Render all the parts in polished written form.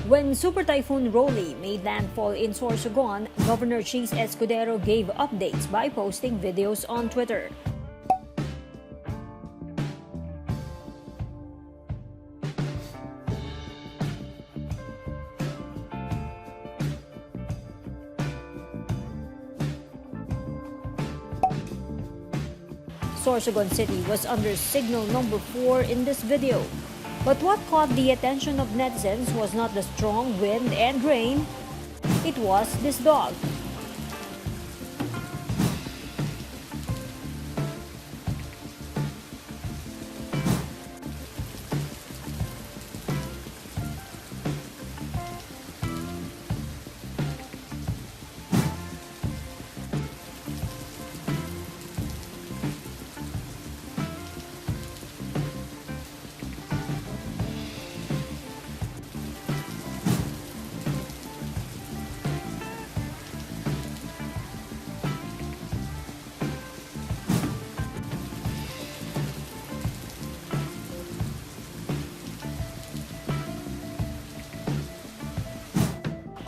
When Supertyphoon Rolly made landfall in Sorsogon, Governor Chiz Escudero gave updates by posting videos on Twitter. Sorsogon City was under signal number 4 in this video. But what caught the attention of netizens was not the strong wind and rain, it was this dog.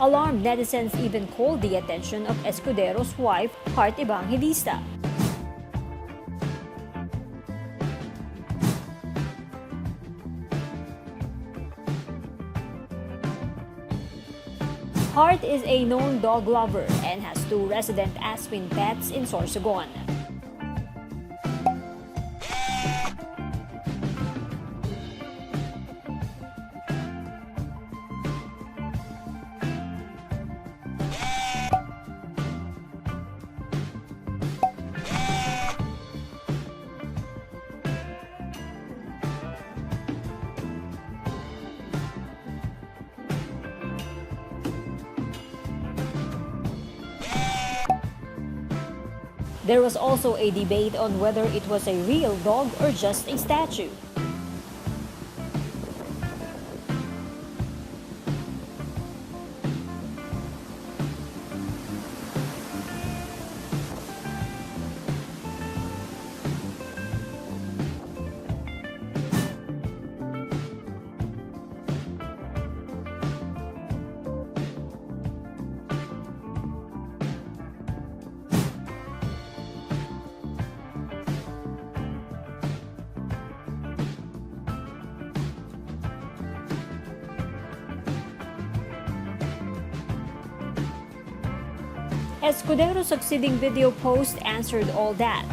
Alarmed netizens even called the attention of Escudero's wife, Heart Evangelista. Heart is a known dog lover and has 2 resident Aspen pets in Sorsogon. There was also a debate on whether it was a real dog or just a statue. Escudero's succeeding video post answered all that.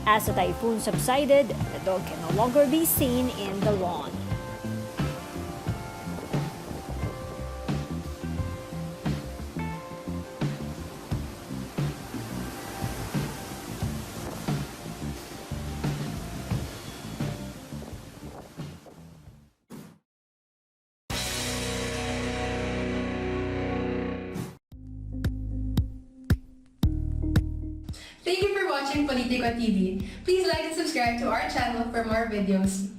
As the typhoon subsided, the dog can no longer be seen in the lawn. Thank you for watching Politiko TV. Please like and subscribe to our channel for more videos.